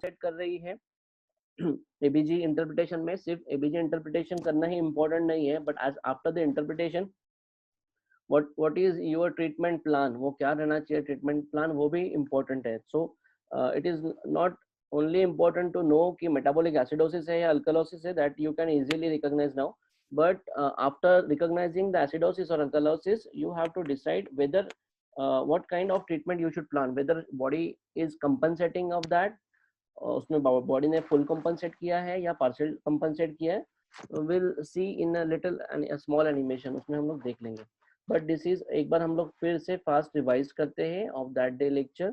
Compensate कर रही है। एबीजी इंटरप्रिटेशन में सिर्फ एबीजी इंटरप्रिटेशन करना ही इम्पोर्टेंट नहीं है, but as after the interpretation what is your treatment plan, वो क्या रहना चाहिए ट्रीटमेंट प्लान, वो भी इम्पोर्टेंट है। So it is not only important to know कि metabolic acidosis है या alkalosis है, that you can easily recognize now, but after recognizing the acidosis or alkalosis you have to decide whether what kind of treatment you should plan, whether body is compensating of that, उसमें body ने full compensate किया है या partial compensate किया है। Will see in a little small animation, उसमें हम लोग देख लेंगे। बट दिस इज, एक बार हम लोग फिर से फास्ट रिवाइज करते हैं of that day lecture.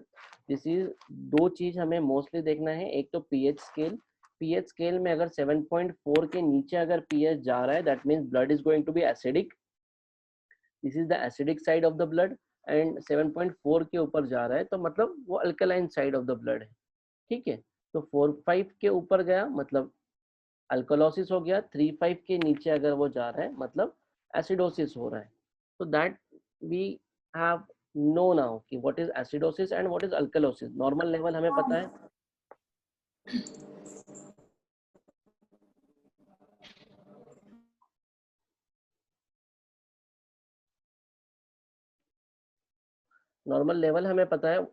This is, दो चीज हमें मोस्टली देखना है, एक तो पीएच स्केल। पीएच स्केल में अगर 7.4 के नीचे अगर पीएच जा रहा है, that means blood is going to be acidic, this is the acidic side of the blood. And 7.4 के ऊपर जा रहा है तो मतलब वो alkaline side of the blood है, ठीक है। तो 4-5 के ऊपर गया मतलब अल्कोलोसिस हो गया, 3-5 के नीचे अगर वो जा रहा है मतलब एसिडोसिस हो रहा है। तो that we have know now कि what is acidosis and what is alkalosis. Normal level हमें पता है, नॉर्मल लेवल हमें पता है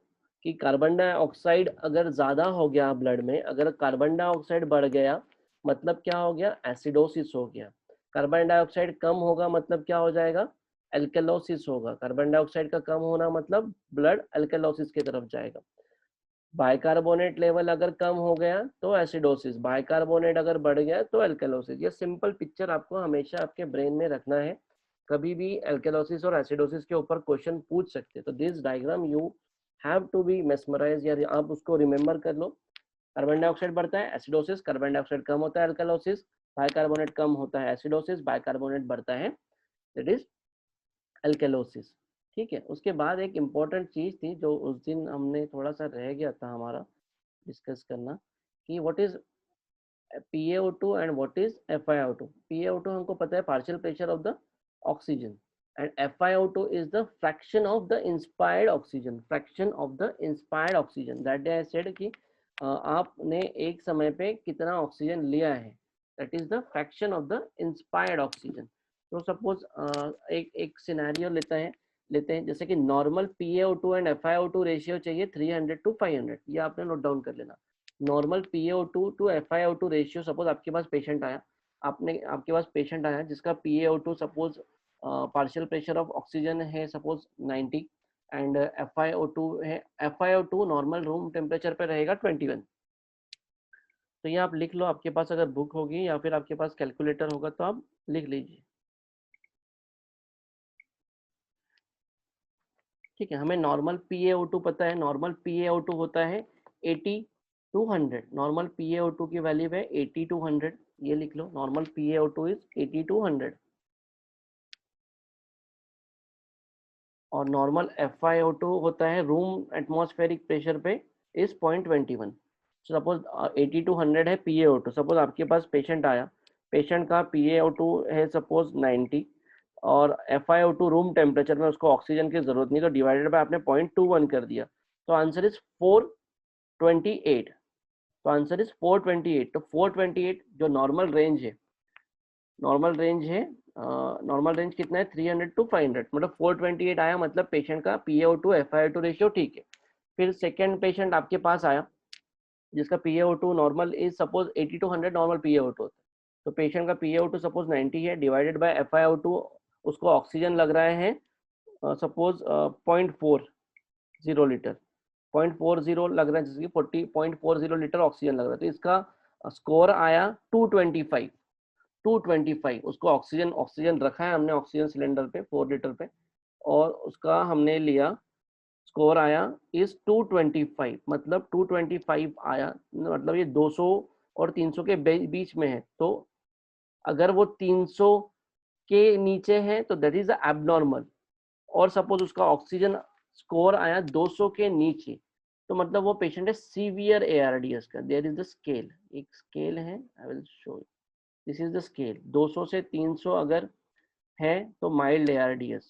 कि कार्बन डाइऑक्साइड अगर ज्यादा हो गया ब्लड में, अगर कार्बन डाइऑक्साइड बढ़ गया मतलब क्या हो गया, एसिडोसिस हो गया। कार्बन डाइऑक्साइड कम होगा मतलब क्या हो जाएगा, एल्केलोसिस होगा। कार्बन डाइऑक्साइड का कम होना मतलब ब्लड एल्केलोसिस की तरफ जाएगा। बाइकार्बोनेट लेवल अगर कम हो गया तो एसिडोसिस, बाइकार्बोनेट अगर बढ़ गया तो एल्केलोसिस। ये सिंपल पिक्चर आपको हमेशा आपके ब्रेन में रखना है, कभी भी एल्केलोसिस और एसिडोसिस के ऊपर क्वेश्चन पूछ सकते हैं। तो this diagram you have to be mesmerise, या आप उसको रिमेंबर कर लो। कार्बन डाइऑक्साइड बढ़ता है एसिडोसिस, कार्बन डाइऑक्साइड कम होता है एल्केलोसिस, बाइकार्बोनेट कम होता है एसिडोसिस, बाइकार्बोनेट बढ़ता है दैट इज एल्केलोसिस, ठीक है। उसके बाद एक इम्पॉर्टेंट चीज थी जो उस दिन हमने थोड़ा सा रह गया था हमारा डिस्कस करना, कि what is PaO2 and what is FiO2। PaO2 हमको पता है partial pressure of the oxygen, and FiO2 is the fraction of the inspired oxygen, fraction of the inspired oxygen. That day I said कि आपने एक समय पे कितना oxygen लिया है, that is the fraction of the inspired oxygen. तो suppose एक सिनेरियो लेते हैं जैसे कि normal PaO2 and FiO2 ratio चाहिए 300-500, ये आपने नोट डाउन कर लेना। Normal PaO2 to FiO2 ratio, suppose आपके पास पेशेंट आया, आपके पास पेशेंट आया जिसका PaO2 suppose partial pressure of oxygen है सपोज 90 एंड FiO2 है, FiO2 नॉर्मल रूम टेम्परेचर पे रहेगा 21। तो ये आप लिख लो, आपके पास अगर बुक होगी या फिर आपके पास कैलकुलेटर होगा तो आप लिख लीजिए, ठीक है। हमें नॉर्मल PaO2 पता है, नॉर्मल PaO2 होता है 80-100, नॉर्मल PaO2 की वैल्यू है 80-100, ये लिख लो, नॉर्मल PaO2 इज 80-100। और नॉर्मल FiO2 होता है रूम एटमॉस्फेरिक प्रेशर पे इज 0.21। सपोज 80-100 है PaO2, सपोज आपके पास पेशेंट आया, पेशेंट का PaO2 है सपोज 90 और FiO2 रूम टेम्परेचर में, उसको ऑक्सीजन की जरूरत नहीं, तो डिवाइडेड बाय आपने 0.21 कर दिया, तो आंसर इज 428। तो आंसर इज 428। तो 428 जो नॉर्मल रेंज है, नॉर्मल रेंज है, नॉर्मल रेंज कितना है 300-500, मतलब 428 आया मतलब पेशेंट का PaO2 FiO2 रेशियो ठीक है। फिर सेकेंड पेशेंट आपके पास आया जिसका PaO2 normal is suppose 80-100 normal PaO2 होता है, तो पेशेंट का PaO2 सपोज 90 है, डिवाइडेड बाय FiO2, उसको ऑक्सीजन लग रहा है सपोज 0.40 लीटर, 0.40 लग रहा है, जैसे कि 40.40 लीटर ऑक्सीजन लग रहा है, तो इसका स्कोर आया 225। 225 उसको ऑक्सीजन ऑक्सीजन रखा है हमने ऑक्सीजन सिलेंडर पे 4 लीटर पे, और उसका हमने लिया, स्कोर आया इज 225, मतलब 225 आया, मतलब ये 200 और 300 के बीच में है। तो अगर वो 300 के नीचे है तो दैट इज एबनॉर्मल, और सपोज उसका ऑक्सीजन स्कोर आया 200 के नीचे, तो मतलब वो पेशेंट है सीवियर ARDS का। देयर इज द स्केल, एक स्केल है, I will show you, this is the scale. 200 से 300 अगर है तो माइल्ड ARDS,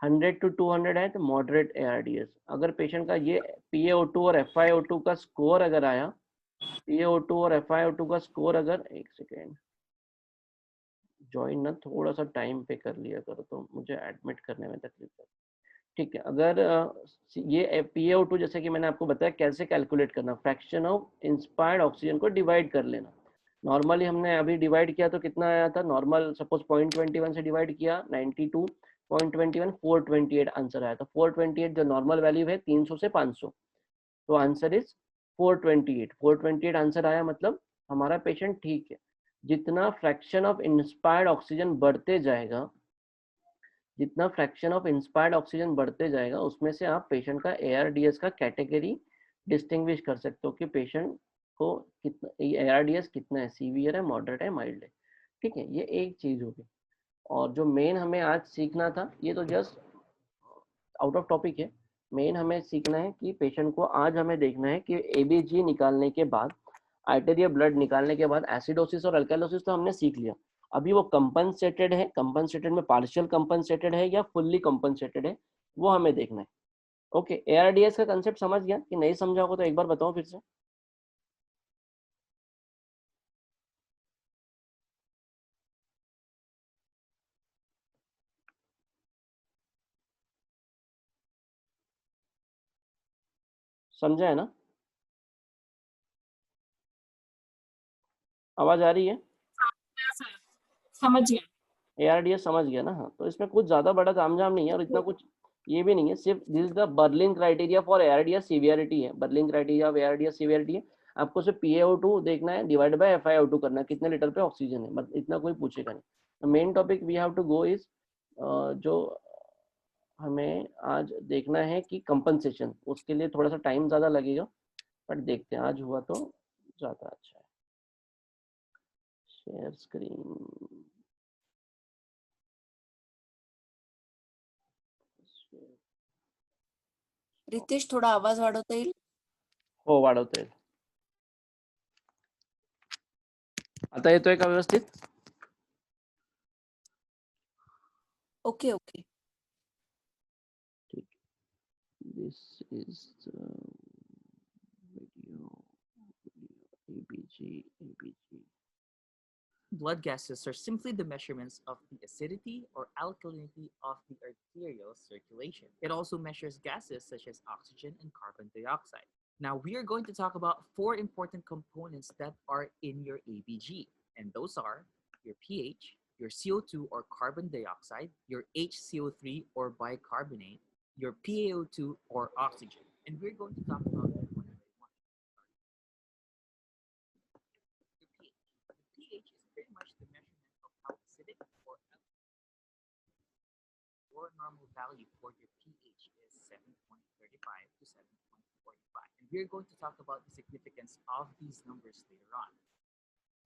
100-200 है तो मॉडरेट ARDS। अगर पेशेंट का ये PaO2 और FiO2 का स्कोर अगर आया PaO2 और FiO2 का स्कोर अगर, एक सेकेंड, ज्वाइन ना थोड़ा सा टाइम पे कर लिया करो तो मुझे एडमिट करने में तकलीफ है। ठीक है, अगर ये PaO2 जैसे कि मैंने आपको बताया कैसे कैलकुलेट करना, फ्रैक्शन ऑफ इंस्पायर्ड ऑक्सीजन को डिवाइड कर लेना। नॉर्मली हमने अभी डिवाइड किया तो कितना आया था, नॉर्मल सपोज 0.21 से डिवाइड किया, 92.21 428 आंसर आया था। 428 जो नॉर्मल वैल्यू है 300 से 500, तो आंसर इज 428 आंसर आया, मतलब हमारा पेशेंट ठीक है। जितना फ्रैक्शन ऑफ इंस्पायर्ड ऑक्सीजन बढ़ते जाएगा, जितना फ्रैक्शन ऑफ इंस्पायर्ड ऑक्सीजन बढ़ते जाएगा उसमें से आप पेशेंट का ARDS का कैटेगरी डिस्टिंग्विश कर सकते हो कि पेशेंट को कितना ARDS कितना है, सीवियर है, मॉडरेट है, माइल्ड है। ठीक है, ये एक चीज होगी। और जो मेन हमें आज सीखना था, ये तो जस्ट आउट ऑफ टॉपिक है, मेन हमें सीखना है कि पेशेंट को आज हमें देखना है कि ABG निकालने के बाद, आर्टेरियल ब्लड निकालने के बाद एसिडोसिस और अल्कालोसिस तो हमने सीख लिया, अभी वो कंपनसेटेड है, कंपनसेटेड में पार्शियल कंपनसेटेड है या फुल्ली कंपनसेटेड है, वो हमें देखना है। ओके, ARDS का कंसेप्ट समझ गया कि नहीं समझा होगा तो एक बार बताओ फिर से। समझा है ना, आवाज आ रही है? समझ गया। ARDS समझ गया ना, हाँ। तो इसमें कुछ ज्यादा बड़ा तामझाम नहीं है और इतना कुछ ये भी नहीं है, सिर्फ this is the Berlin criteria for ARDS severity है, Berlin criteria of ARDS severity है। आपको सिर्फ PaO2 देखना है, डिवाइड बाय FiO2 करना है, कितने लीटर पे ऑक्सीजन है, बस इतना, कोई पूछेगा नहीं। Main topic we have to go is, जो हमें आज देखना है कि कंपनसेशन, उसके लिए थोड़ा सा टाइम ज़्यादा लगेगा, बट देखते हैं आज हुआ तो ज़्यादा अच्छा है। शेयर स्क्रीन, रितेश थोडा आवाज वाढवता येईल? हो, वाढवता येईल। आता येतोय का व्यवस्थित? Okay okay. ठीक, this is video ABG. Blood gases are simply the measurements of the acidity or alkalinity of the arterial circulation. It also measures gases such as oxygen and carbon dioxide. Now, we are going to talk about 4 important components that are in your ABG, and those are your pH, your CO2 or carbon dioxide, your HCO3 or bicarbonate, your PaO2 or oxygen. And we're going to talk about them one by one. Your pH. The pH is pretty much the measurement of how acidic or your normal value for your pH is 7.35 to 7.45. And we're going to talk about the significance of these numbers later on.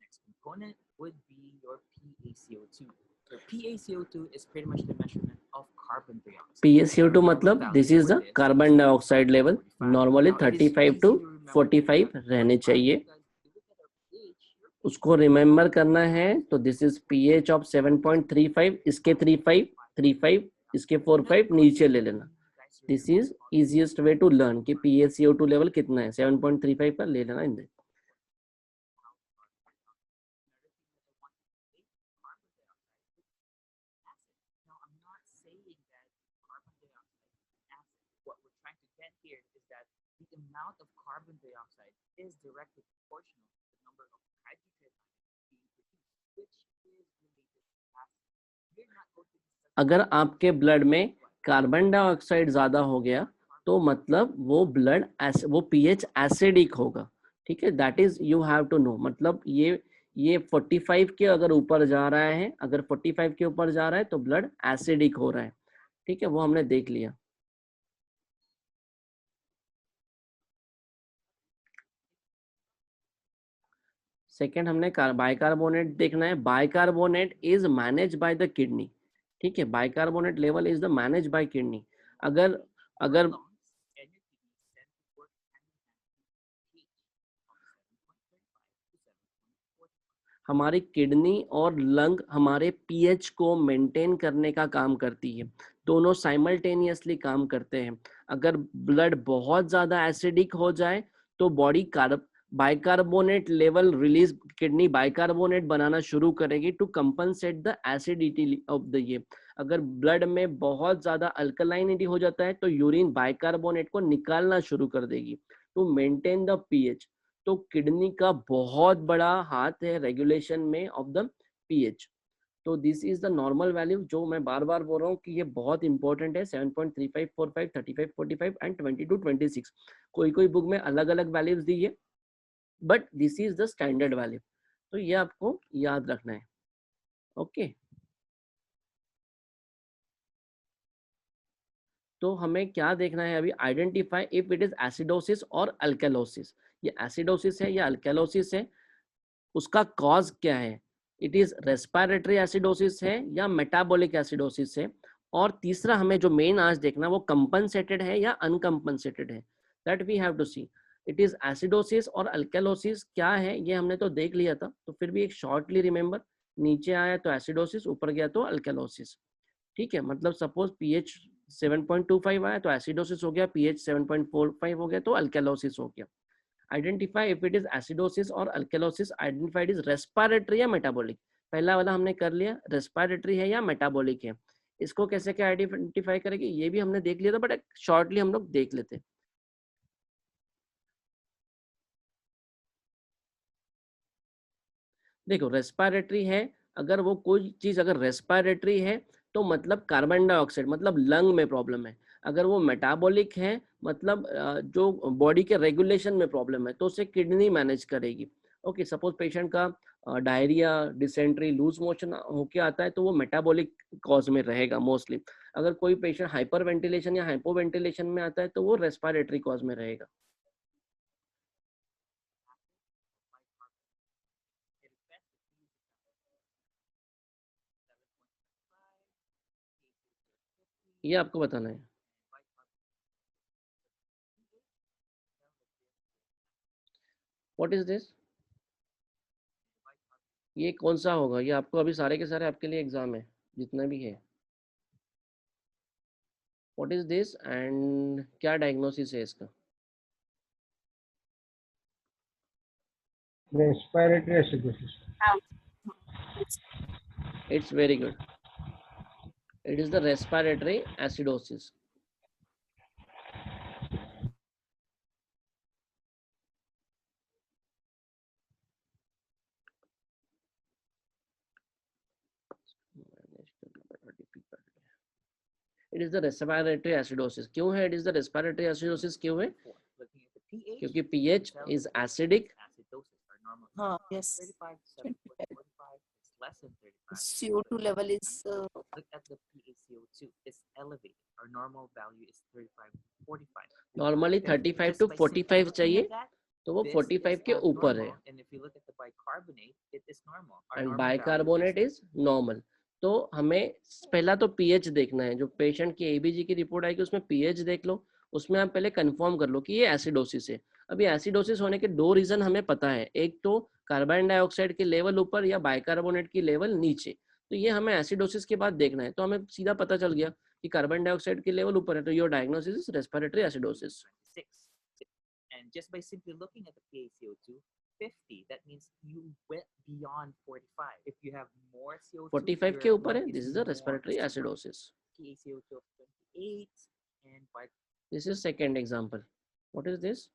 Next component would be your PaCO2. Your PaCO2 is pretty much the measurement of carbon dioxide. PaCO2 मतलब this is the carbon dioxide level, normally 35 to 45 रहने चाहिए, उसको remember करना है। तो this is pH of 7.35, इसके 35, इसके 45 नीचे ले लेना। This is easiest way to learn कि PaCO2 लेवल कितना है, 7.35 पर ले लेना इन। The amount of carbon dioxide is directly proportional to the number of hydrogen ions being produced, which is related to acid. अगर आपके ब्लड में कार्बन डाइऑक्साइड ज्यादा हो गया तो मतलब वो ब्लड वो पीएच एसिडिक होगा। ठीक है, that is you have to know. मतलब ये 45 के अगर ऊपर जा रहा है, अगर 45 के ऊपर जा रहा है तो ब्लड एसिडिक हो रहा है। ठीक है, वो हमने देख लिया। सेकेंड हमने बाइकार्बोनेट देखना है। Bicarbonate is manage by the kidney. ठीक है, bicarbonate level is the manage by kidney. अगर हमारी किडनी और लंग हमारे पीएच को मेंटेन करने का काम करती है, दोनों साइमल्टेनियसली काम करते हैं। अगर ब्लड बहुत ज्यादा एसिडिक हो जाए तो body bicarbonate level release, kidney bicarbonate बनाना शुरू करेगी to compensate the acidity of the ये। अगर ब्लड में बहुत ज्यादा अल्कलाइनिटी हो जाता है तो यूरिन बाइकार्बोनेट को निकालना शुरू कर देगी टू मेंटेन द पीएच। तो किडनी का बहुत बड़ा हाथ है रेगुलेशन में ऑफ द पीएच। तो this is the normal value, जो मैं बार बार बोल रहा हूँ कि ये बहुत इंपॉर्टेंट है। 7.3545, 3545 एंड 2226। कोई कोई बुक में अलग अलग वैल्यूज दी है, but this is the standard value. तो ये आपको याद रखना है। ओके तो हमें क्या देखना है अभी, identify if it is acidosis और अल्कलोसिस। ये एसिडोसिस है या अल्कलोसिस है, उसका कॉज क्या है, इट इज रेस्पिरेटरी एसिडोसिस है या मेटाबॉलिक एसिडोसिस है। और तीसरा हमें जो मेन आज देखना वो कंपनसेटेड है या अनकंपनसेटेड है, that we have to see. It is acidosis और अल्कलोसिस क्या है ये हमने तो देख लिया था, तो फिर भी एक शॉर्टली रिमेंबर, नीचे आया तो एसिडोसिस, ऊपर गया तो अल्कलोसिस। ठीक है, मतलब सपोज पीएच 7.25 आया तो एसिडोसिस हो गया, पीएच 7.45 हो गया तो अल्कलोसिस हो गया। Identify if it is acidosis और अल्कलोसिस, आइडेंटिफाइड इज रेस्पिरेटरी या मेटाबॉलिक। पहला वाला हमने कर लिया, रेस्पिरेटरी है या मेटाबॉलिक है। इसको कैसे क्या आइडेंटिफाई करेंगे ये भी हमने देख लिया था, बट शॉर्टली हम लोग देख लेते। देखो रेस्पिरेटरी है, अगर वो कोई चीज अगर रेस्पिरेटरी है तो मतलब कार्बन डाइऑक्साइड, मतलब लंग में प्रॉब्लम है। अगर वो मेटाबॉलिक है मतलब जो बॉडी के रेगुलेशन में प्रॉब्लम है, तो उसे किडनी मैनेज करेगी। ओके, सपोज पेशेंट का डायरिया, डिसेंट्री, लूज मोशन होके आता है तो वो मेटाबॉलिक कॉज में रहेगा मोस्टली। अगर कोई पेशेंट हाइपर वेंटिलेशन या हाइपो वेंटिलेशन में आता है तो वो रेस्पिरेटरी कॉज में रहेगा। ये आपको बताना है। व्हाट इज दिस, ये कौन सा होगा, ये आपको अभी सारे के सारे आपके लिए एग्जाम है जितना भी है। व्हाट इज दिस एंड क्या डायग्नोसिस है इसका? Respiratory acidosis. It's very good. It is the respiratory acidosis. It is the respiratory acidosis. क्यों है it is the respiratory acidosis? क्यों है? क्योंकि pH is acidic. हाँ, yes. 35 to 7.45. It's less than 35. CO2 level is Look at the PaCO2. It's elevated. Our normal value is 35 to 45. Normally 35 to 45 चाहिए, तो वो 45 के ऊपर है। And if you look at the bicarbonate, it is normal. Our And normal bicarbonate value is normal. तो हमें पहला तो पीएच देखना है। जो पेशेंट की एबीजी की रिपोर्ट आएगी उसमें पीएच देख लो, उसमें आप पहले कंफर्म कर लो कि ये एसिडोसिस है। अभी एसिडोसिस होने के दो रीजन हमें पता है, एक तो कार्बन डाइऑक्साइड के लेवल ऊपर या बाइकार्बोनेट की लेवल नीचे। तो ये हमें एसिडोसिस के बाद देखना है, तो हमें सीधा पता चल गया कि कार्बन डाइऑक्साइड के लेवल ऊपर है, तो your diagnosis is respiratory acidosis. 26. And just by simply looking at the PaCO2, 50, that means you went beyond 45. If you have more CO2, 45 के ऊपर है, this is the respiratory acidosis. PaCO2 of 28 and by This is second example. What is this?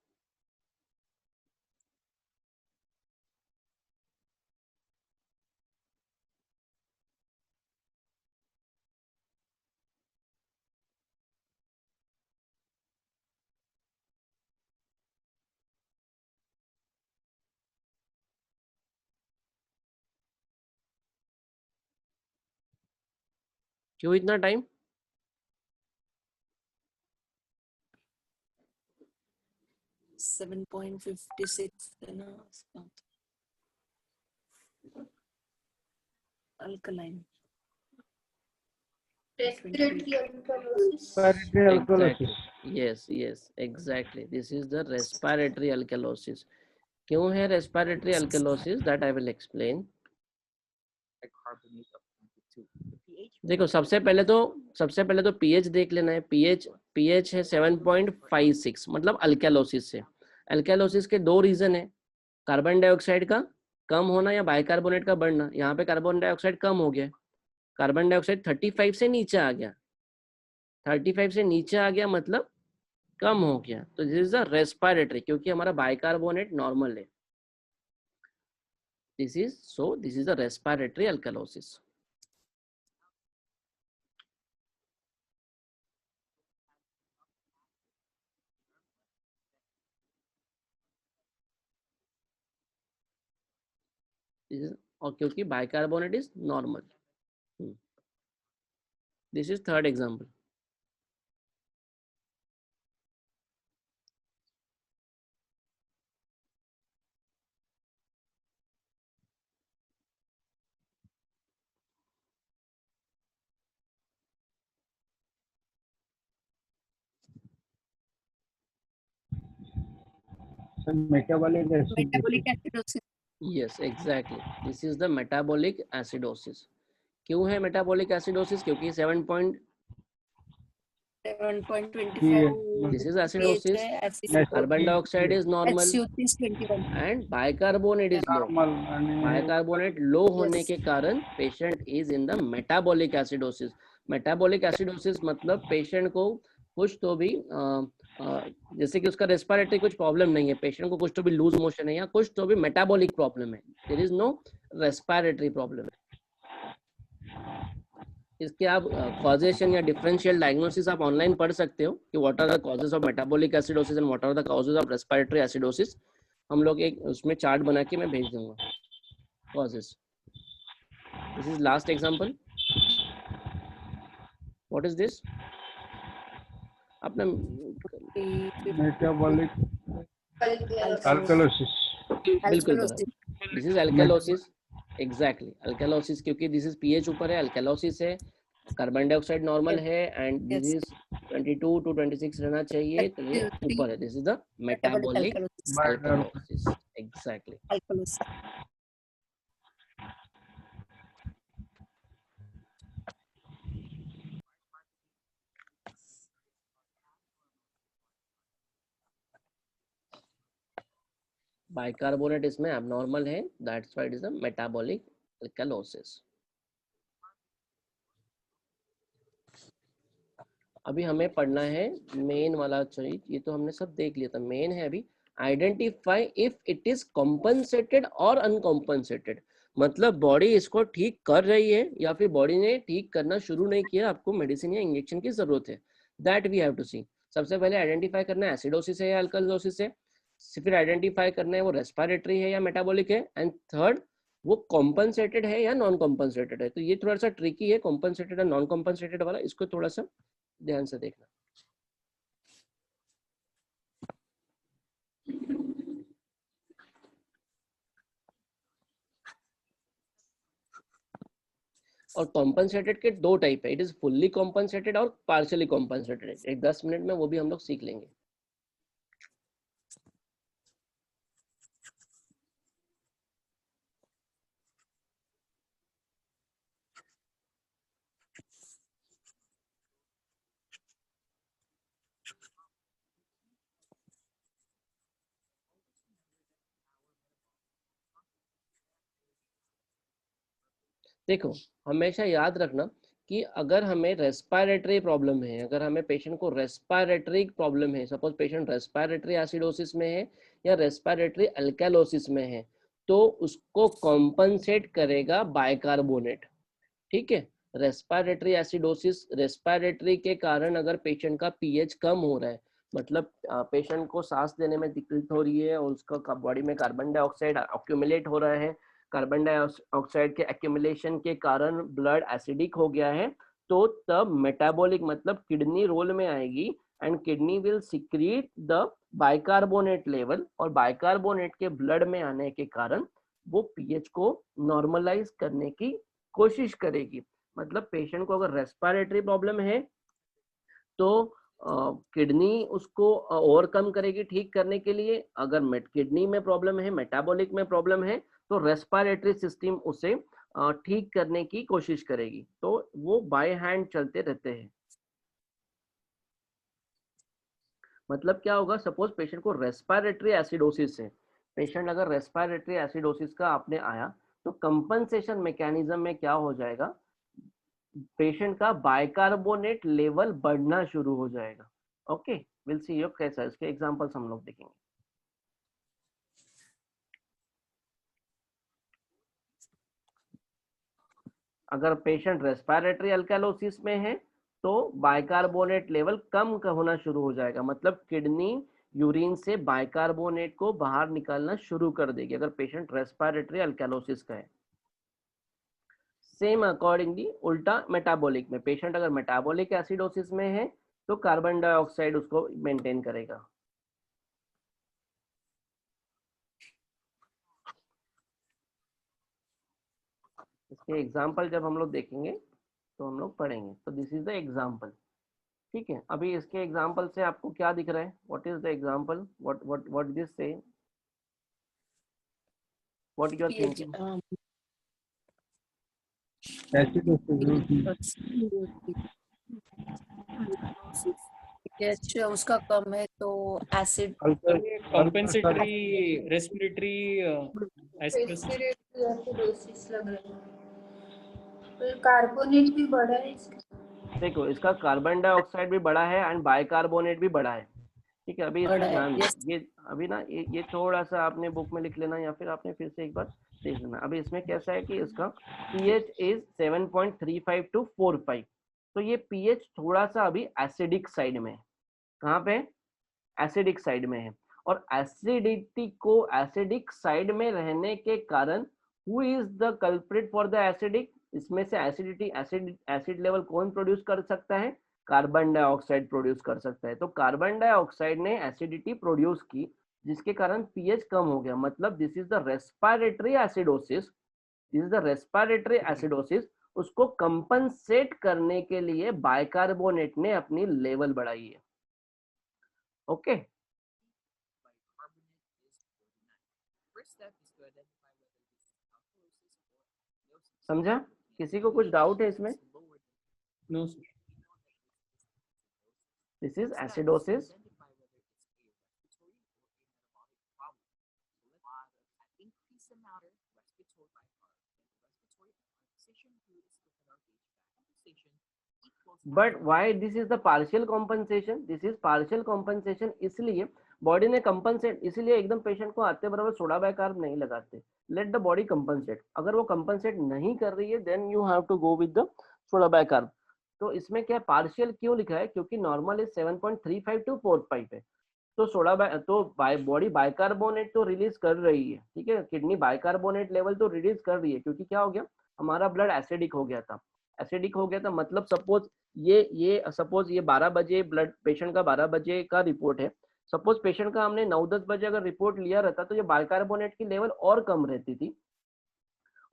क्यों इतना time? $7.56 है ना इसका, alkaline. Respiratory alkalosis. Exactly. Yes, exactly. This is the respiratory alkalosis. क्यों है respiratory alkalosis? That I will explain. bicarbonate of 22. The pH देखो सबसे पहले तो pH देख लेना है। pH है 7.56, मतलब अल्कलोसिस है। अल्कलोसिस के दो रीजन है, कार्बन डाइऑक्साइड का कम होना या बाइकार्बोनेट का बढ़ना? यहाँ पे कार्बन डाइऑक्साइड कम हो गया, कार्बन डाइऑक्साइड 35 से नीचे आ गया, 35 से नीचे आ गया मतलब कम हो गया, तो दिस इज द रेस्पिरेटरी, क्योंकि हमारा बाइकार्बोनेट नॉर्मल है। This is the respiratory alkalosis. और क्योंकि bicarbonate is normal. This is third example. So metabolic acidosis. Metabolic acidosis. Yes exactly, this is the metabolic acidosis. क्यों है मेटाबॉलिक एसिडोसिस? क्योंकि 7.25 this is acidosis, carbon dioxide is normal SO3 is 21. And bicarbonate is low. Normal and bicarbonate low होने Yes. के कारण patient is in the metabolic acidosis. Metabolic acidosis मतलब patient को कुछ तो भी जैसे कि उसका रेस्पिरेटरी कुछ प्रॉब्लम नहीं है, पेशेंट को कुछ तो भी लूज मोशन है या कुछ तो भी मेटाबॉलिक प्रॉब्लम है, there is no respiratory problem. इसके आप कॉजेशन या डिफरेंशियल डायग्नोसिस आप ऑनलाइन पढ़ सकते हो कि what are the causes of metabolic acidosis and what are the causes of respiratory acidosis. हम लोग एक उसमें चार्ट बना के मैं भेज दूंगा causes. This is last example. What is this? अपना metabolic alkalosis. बिल्कुल बराबर, this is alkalosis. Exactly alkalosis, क्योंकि दिस इज पीएच ऊपर है, अल्कलोसिस है, कार्बन डाइऑक्साइड नॉर्मल है and this Yes. Is 22 to 26 रहना चाहिए, तो ये ऊपर है, this is the metabolic alkalosis. Exactly. Alkalosis. Bicarbonate इसमें एबनॉर्मल है, that's why it is the metabolic alkalosis. अभी हमें पढ़ना है मेन वाला चीज, ये तो हमने सब देख लिया था, मेन है अभी identify if it is compensated और अनकॉम्पनसेटेड। मतलब बॉडी इसको ठीक कर रही है या फिर बॉडी ने ठीक करना शुरू नहीं किया, आपको मेडिसिन या इंजेक्शन की जरूरत है, दैट वी हैव टू सी। सबसे पहले आइडेंटिफाई करना है एसिडोसिस है या अल्कलोसिस है, फिर आइडेंटिफाई करना है वो रेस्पिरेटरी है या मेटाबॉलिक है, एंड थर्ड वो कॉम्पनसेटेड है या नॉन कॉम्पनसेटेड है। तो ये थोड़ा सा ट्रिकी है कॉम्पनसेटेड और नॉन कॉम्पनसेटेड वाला, इसको थोड़ा सा ध्यान से देखना। और कॉम्पनसेटेड के दो टाइप है, इट इज फुल्ली कॉम्पनसेटेड और पार्शियली कॉम्पनसेटेड। एक 10 मिनट में वो भी हम लोग सीख लेंगे। देखो हमेशा याद रखना कि अगर हमें रेस्पिरेटरी प्रॉब्लम है, अगर हमें पेशेंट को रेस्पिरेटरी प्रॉब्लम है, सपोज पेशेंट रेस्पिरेटरी एसिडोसिस में है या रेस्पिरेटरी अल्कलोसिस में है, तो उसको कॉम्पनसेट करेगा बाइकार्बोनेट। ठीक है, रेस्पिरेटरी एसिडोसिस, रेस्पिरेटरी के कारण अगर पेशेंट का पीएच कम हो रहा है, मतलब पेशेंट को सांस लेने में दिक्कत हो रही है और उसका बॉडी में कार्बन डाइऑक्साइड एक्यूमुलेट हो रहा है, कार्बन डाइऑक्साइड के एक्यूमुलेशन के कारण ब्लड एसिडिक हो गया है, तो तब मेटाबॉलिक मतलब किडनी रोल में आएगी and kidney will secrete the bicarbonate level, और बाइकार्बोनेट के ब्लड में आने के कारण वो पीएच को नॉर्मलाइज करने की कोशिश करेगी। मतलब पेशेंट को अगर रेस्पिरेटरी प्रॉब्लम है तो किडनी उसको ओवरकम करेगी ठीक करने के लिए, अगर किडनी में प्रॉब्लम है, मेटाबॉलिक में प्रॉब्लम है, तो रेस्पिरेटरी सिस्टम उसे ठीक करने की कोशिश करेगी। तो वो बाय हैंड चलते रहते हैं। मतलब क्या होगा, सपोज पेशेंट को रेस्पिरेटरी एसिडोसिस है, पेशेंट अगर रेस्पिरेटरी एसिडोसिस का आपने आया तो कंपनसेशन मैकेनिज्म में क्या हो जाएगा, पेशेंट का बाइकार्बोनेट लेवल बढ़ना शुरू हो जाएगा। ओके, विल सी यू कैसा, इसके एग्जांपल्स हम लोग देखेंगे। अगर पेशेंट रेस्पिरेटरी अल्कैलोसिस में है तो बाइकार्बोनेट लेवल कम होना शुरू हो जाएगा, मतलब किडनी यूरिन से बाइकार्बोनेट को बाहर निकालना शुरू कर देगी अगर पेशेंट रेस्पिरेटरी अल्कैलोसिस का है। सेम अकॉर्डिंगली उल्टा मेटाबॉलिक में, पेशेंट अगर मेटाबॉलिक एसिडोसिस में है तो कार्बन डाइऑक्साइड उसको मेंटेन करेगा। इसके एग्जाम्पल जब हम लोग देखेंगे तो हम लोग पढ़ेंगे। तो दिस इज द एग्जाम्पल, ठीक है। अभी इसके एग्जाम्पल से आपको क्या दिख रहा है, what is the example, what this say, what you are thinking? pH उसका कम है तो एसिड कंपेंसेटरी रेस्पिरेटरी एसिडोसिस लग रहा है। तो कार्बोनेट भी बढ़ा है इसका। देखो इसका कार्बन डाइऑक्साइड भी बड़ा है एंड बाइकार्बोनेट भी बड़ा है, ठीक है। अभी इसमें ध्यान दें, ये अभी ना ये थोड़ा सा आपने बुक में लिख लेना या फिर आपने फिर से एक बार देख लेना। अभी इसमें कैसा है कि इसका pH इज 7.35 to 4.5, तो ये pH थोड़ा सा अभी एसिडिक साइड में है। कहाँ पे? एसिडिक साइड में है। और एसिडिटी को एसिडिक साइड में रहने के कारण who is the culprit for the acidic, इसमें से एसिडिटी एसिड लेवल कौन प्रोड्यूस कर सकता है? कार्बन डाइऑक्साइड प्रोड्यूस कर सकता है। तो कार्बन डाइऑक्साइड ने एसिडिटी प्रोड्यूस की जिसके कारण पीएच कम हो गया, मतलब this is the respiratory acidosis, this is the respiratory acidosis. उसको कंपनसेट करने के लिए बाइकार्बोनेट ने अपनी लेवल बढ़ाई है। ओके समझा? किसी को कुछ डाउट है इसमें? No sir. This is acidosis, but why this is the partial compensation? This is partial compensation इसलिए बॉडी ने कंपनसेट, इसलिए एकदम पेशेंट को आते बराबर सोडा बाइकार्ब नहीं लगाते, लेट द बॉडी कंपनसेट। अगर वो कंपनसेट नहीं कर रही है then you have to go with the soda bicarb. तो इसमें क्या पार्शियल क्यों लिखा है? क्योंकि नॉर्मल इज 7.35 to 4.5 है, तो बॉडी बाइकार्बोनेट तो रिलीज कर रही है, ठीक है। किडनी बाइकार्बोनेट लेवल तो रिलीज कर रही है, क्योंकि क्या हो गया, हमारा ब्लड एसिडिक हो गया था। एसिडिक हो गया था मतलब सपोज ये 12 बजे ब्लड पेशेंट का 12 बजे का रिपोर्ट है, सपोज पेशेंट का हमने 9-10 बजे अगर रिपोर्ट लिया रहता तो ये बाइकार्बोनेट की लेवल और कम रहती थी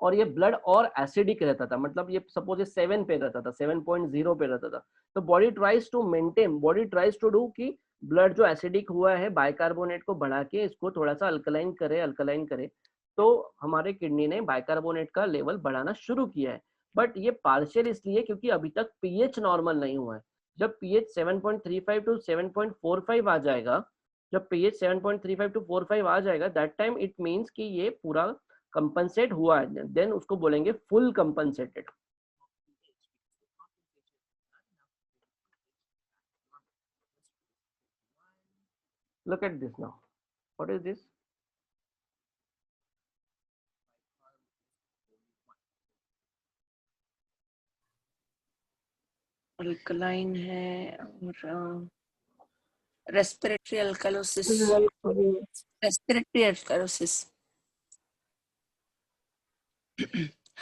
और ये ब्लड और एसिडिक रहता था, मतलब ये सपोज ये 7 पे रहता था, 7.0 पे रहता था। तो body tries to maintain, body tries to do कि ब्लड जो एसिडिक हुआ है बाइकार्बोनेट को बढ़ा के इसको थोड़ा सा अल्कलाइन करे। तो हमारे किडनी ने बाइकार्बोनेट का लेवल बढ़ाना शुरू किया है, बट ये पार्शियल इसलिए क्योंकि अभी तक पीएच नॉर्मल नहीं हुआ है। जब पीएच 7.35 टू 7.45 आ जाएगा, जब पीएच 7.35 टू 45 आ जाएगा, दैट टाइम इट मींस कि ये पूरा कंपनसेट हुआ है, देन उसको बोलेंगे full compensated. Look at this now. What is this? Alkaline है और respiratory alkalosis, respiratory alkalosis.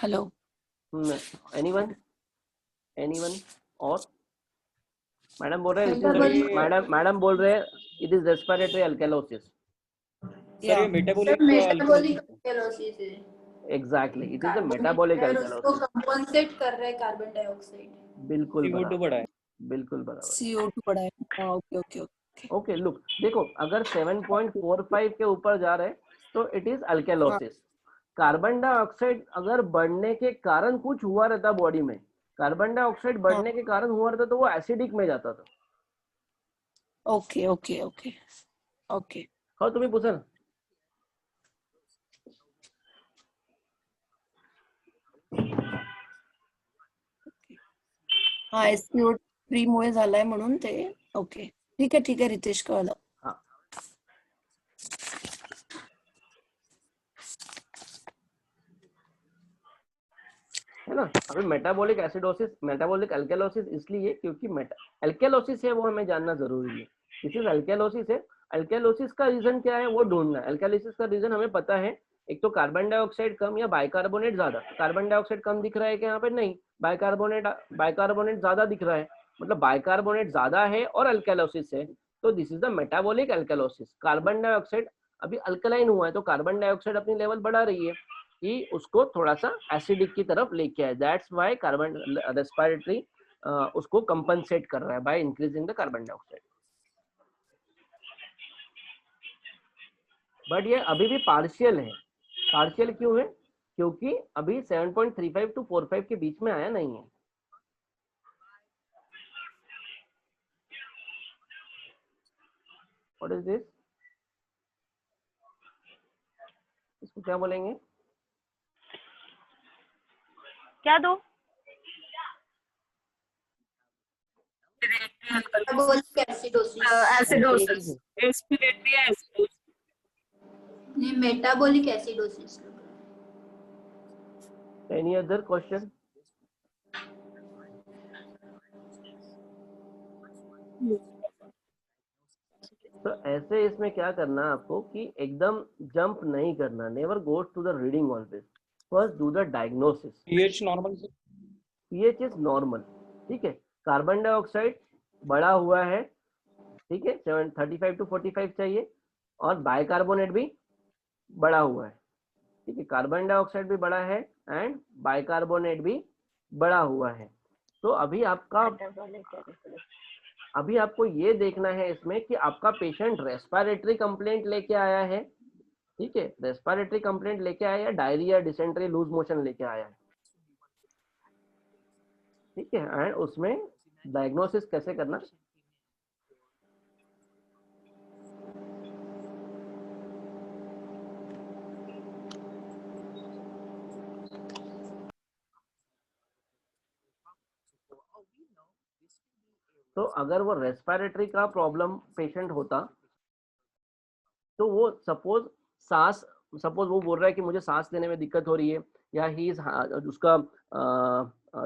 Hello, anyone और मैडम बोल रहे हैं, मैडम बोल रहे हैं it is respiratory alkalosis. Sir ये मेटाबॉलिक अल्कलोसिस है। Exactly, it is the metabolic और अल्कलोसिस। उसको कंपनसेट कर रहा है कार्बन डाइऑक्साइड। बिल्कुल CO2 बढ़ा है। बिल्कुल बराबर। CO2 बढ़ा है। Okay okay okay okay look, देखो अगर 7.45 के ऊपर जा रहे तो it is alkalosis. Carbon dioxide अगर बढ़ने के कारण कुछ हुआ रहता बॉडी में, कार्बन डाइऑक्साइड बढ़ने के कारण हुआ रहता तो वो एसिडिक में जाता था। Okay okay okay okay. हाँ तुम्ही पूछा ना। हा SPO3 मुळे झालाय म्हणून ते. ओके, ठीक आहे रितेश, कळलं. हाँ है ना. अभी मेटाबॉलिक एसिडोसिस, मेटाबॉलिक अल्कलोसिस इसलिए क्योंकि अल्कलोसिस है वो हमें जानना जरूरी है. दिस इज अल्कलोसिस है. अल्कलोसिस का रीजन क्या है वो ढूंढना है. अल्कलोसिस का रीजन हमें पता है, एक तो कार्बन डाइऑक्साइड कम या बाइकार्बोनेट ज्यादा. कार्बन डाइऑक्साइड कम दिख रहा है कि यहाँ पे नहीं, बाइकार्बोनेट ज्यादा दिख रहा है, मतलब बाइकार्बोनेट ज्यादा है और अल्कलोसिस है. तो this is the metabolic alkalosis. Carbon dioxide अभी अल्कलाइन हुआ है तो कार्बन डाइऑक्साइड अपनी लेवल बढ़ा रही है कि उसको थोड़ा सा एसिडिक की तरफ लेके आए. दैट्स व्हाई कार्बन रेस्पिरेटरी उसको कंपनसेट कर रहा है by increasing the carbon dioxide. But ये अभी भी पार्शियल है. पार्शियल क्यों है? क्योंकि अभी 7.35 to 45 के बीच में आया नहीं है. What is this? इसको क्या बोलेंगे? क्या दो? Metabolic acidosis. Acidosis, respiratory acidosis. नहीं, metabolic acidosis. Any other question? तो ऐसे इसमें क्या करना है आपको कि एकदम जंप नहीं करना. Never goes to the reading always. First do the diagnosis. pH normal से पीएच इज नॉर्मल. ठीक है. कार्बन डाइऑक्साइड बढ़ा हुआ है. ठीक है, 35 to 45 चाहिए. और बाइकार्बोनेट भी बढ़ा हुआ है. ठीक है, कार्बन डाइऑक्साइड भी बढ़ा है एंड बाइकार्बोनेट भी बढ़ा हुआ है. तो अभी आपको ये देखना है इसमें कि आपका पेशेंट रेस्पिरेटरी कंप्लेंट लेके आया है. ठीक है, रेस्पिरेटरी कंप्लेंट लेके आया है, डायरिया, डिसेंट्री, लूज मोशन लेके आया है. ठीक है, एंड उसमें डायग्नोसिस कैसे करना. तो अगर वो रेस्पिरेटरी का प्रॉब्लम पेशेंट होता तो वो सपोज वो बोल रहा है कि मुझे सांस लेने में दिक्कत हो रही है, या उसका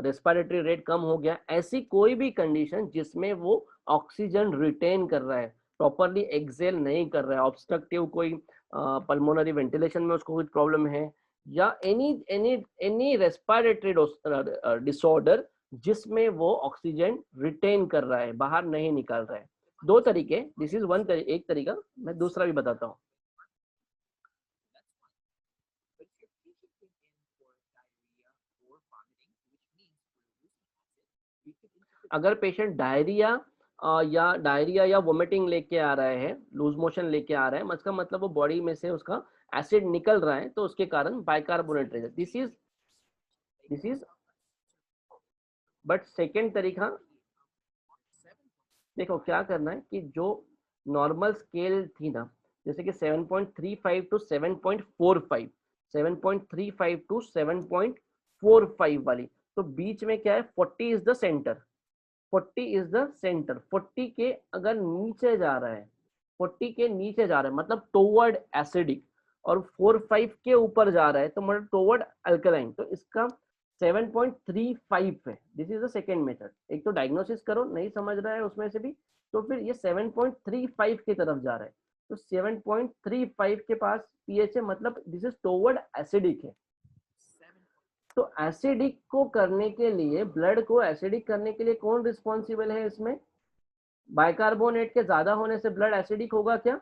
रेस्पिरेटरी रेट कम हो गया. ऐसी कोई भी कंडीशन जिसमें वो ऑक्सीजन रिटेन कर रहा है, प्रॉपरली एक्सेल नहीं कर रहा है, ऑब्स्ट्रक्टिव कोई पल्मोनरी वेंटिलेशन में उसको कुछ प्रॉब्लम है, या एनी रेस्पिरेटरी डिसऑर्डर जिसमें वो ऑक्सीजन रिटेन कर रहा है, बाहर नहीं निकाल रहा है. दो तरीके. दिस इज एक तरीका. मैं दूसरा भी बताता हूँ. अगर पेशेंट डायरिया या वोमिटिंग लेके आ रहा है, लूज मोशन लेके आ रहा है, इसका मतलब वो बॉडी में से उसका एसिड निकल रहा है, तो उसके कारण बाइकार्बोनेट रहेगा. दिस इज बट सेकेंड तरीका. देखो क्या करना है कि जो नॉर्मल स्केल थी ना, जैसे कि 7.35 to 7.45, 7.35 to 7.45 वाली, तो बीच में क्या है, 40 is the centre. 40 is the centre. 40 के अगर नीचे जा रहा है, 40 के नीचे जा रहा है मतलब टुवर्ड एसिडिक, और 4-5 के ऊपर जा रहा है तो मतलब टुवर्ड अल्कलाइन, तो इसका 7.35 है. This is the second method. एक तो डायग्नोसिस करो, नहीं समझ रहा है उसमें से भी, तो फिर ये 7.35 की तरफ जा रहा है, तो 7.35 के पास पीएच है, मतलब दिस इज टुवर्ड एसिडिक है. तो एसिडिक को करने के लिए, ब्लड को एसिडिक करने के लिए कौन रिस्पॉन्सिबल है इसमें? बाइकार्बोनेट के ज्यादा होने से ब्लड एसिडिक होगा क्या?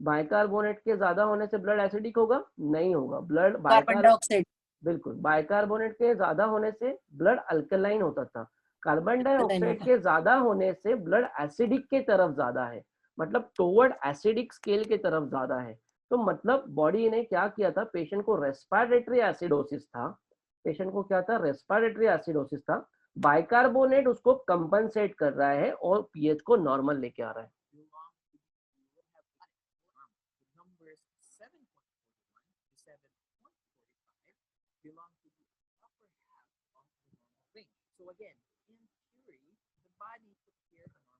बाइकार्बोनेट के ज्यादा होने से ब्लड एसिडिक होगा? नहीं होगा. Blood carbon dioxide. बिल्कुल, बाइकार्बोनेट के ज्यादा होने से ब्लड अल्कलाइन होता था. कार्बन डाइऑक्साइड के ज्यादा होने से ब्लड एसिडिक के तरफ ज्यादा है, मतलब टुवर्ड एसिडिक स्केल के तरफ ज्यादा है. तो मतलब बॉडी ने क्या किया था, पेशेंट को रेस्पिरेटरी एसिडोसिस था. पेशेंट को क्या था? रेस्पिरेटरी एसिडोसिस था. बाइकार्बोनेट उसको कंपनसेट कर रहा है और पीएच को नॉर्मल लेके आ रहा है. belong to the upper half of the normal range. So again, in theory,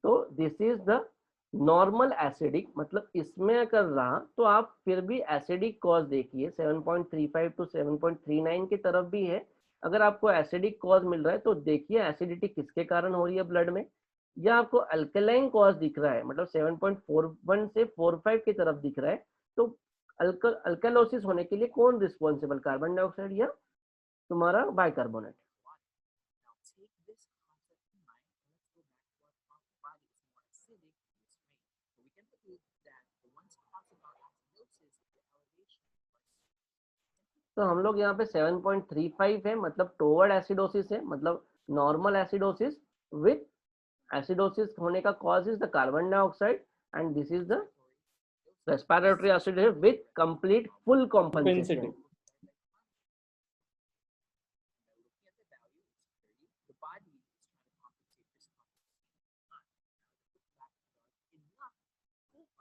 तो this is the normal acidic, मतलब इसमें अगर रहा तो आप फिर भी एसिडिक कॉज देखिए 7.35 टू 7.39 की तरफ भी है। अगर आपको एसिडिक कॉज मिल रहा है तो देखिए एसिडिटी किसके कारण हो रही है ब्लड में, या आपको अल्कलाइन कॉज दिख रहा है, मतलब 7.41 से 45 की तरफ दिख रहा है, तो अल्कलोसिस होने के लिए कौन रिस्पॉन्सिबल, कार्बन डाइऑक्साइड या तुम्हारा बाइकार्बोनेट? तो हम लोग यहाँ पे 7.35 है, मतलब टोवर्ड एसिडोसिस है, मतलब नॉर्मल एसिडोसिस विथ एसिडोसिस होने का cause is the carbon dioxide and this is the respiratory acid with complete full compensation.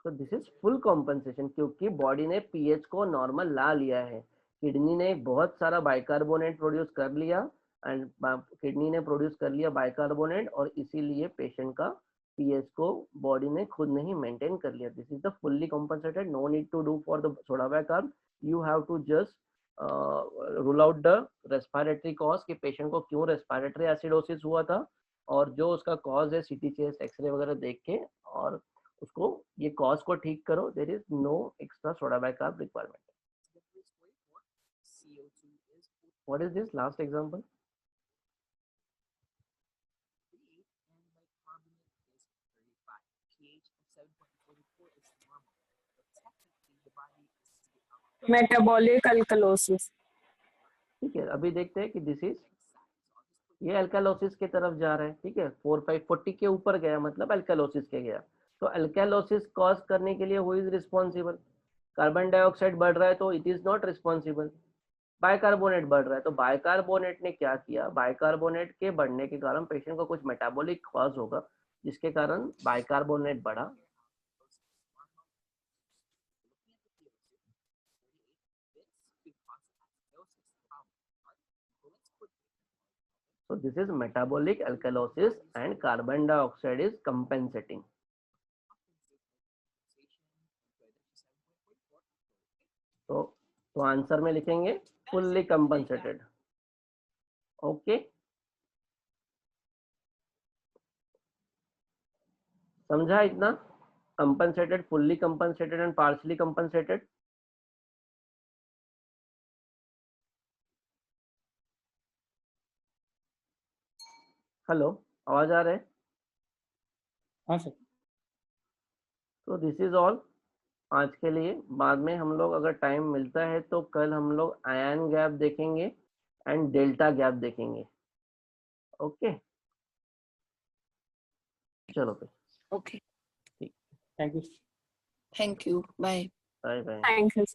तो दिस इज फुल कॉम्पेंसेशन, क्योंकि बॉडी ने पीएच को नॉर्मल ला लिया है। किडनी ने बहुत सारा बाइकार्बोनेट प्रोड्यूस कर लिया एंड किडनी ने प्रोड्यूस कर लिया बाइकार्बोनेट, और इसीलिए पेशेंट का पीएच को बॉडी ने खुद नहीं मेंटेन कर लिया। This is the fully compensated, no need to do for the soda bicarb, you have to just rule out the respiratory cause कि पेशेंट को क्यों रेस्पिरेटरी एसिडोसिस हुआ था, और जो उसका कॉज है सीटी चेस्ट एक्सरे वगैरह देख के और उसको ये कॉज को ठीक करो। There is no extra soda bicarb requirement. What is this last example? Metabolic alkalosis. ठीक है, अभी देखते हैं कि दिस इज ये अल्कालोसिस की तरफ जा रहा है। ठीक है, 4-5-40 के ऊपर गया, मतलब अल्कालोसिस के गया। तो अल्कालोसिस कॉज करने के लिए who is responsible? Carbon dioxide बढ़ रहा है तो it is not responsible. Bicarbonate बढ़ रहा है तो बाइकार्बोनेट ने क्या किया, बाइकार्बोनेट के बढ़ने के कारण पेशेंट को कुछ मेटाबॉलिक कॉज होगा जिसके कारण बाइकार्बोनेट बढ़ा। So this is metabolic alkalosis and carbon dioxide is compensating. तो आंसर में लिखेंगे fully compensated. ओके, समझा इतना? compensated, fully compensated and partially compensated. Hello, आवाज आ रहा है? हाँ सर। तो दिस इज ऑल आज के लिए। बाद में हम लोग अगर टाइम मिलता है तो कल हम लोग आयन गैप देखेंगे एंड डेल्टा गैप देखेंगे। ओके, चलो फिर। Okay, thank you. Thank you, bye. Bye bye. Thank you.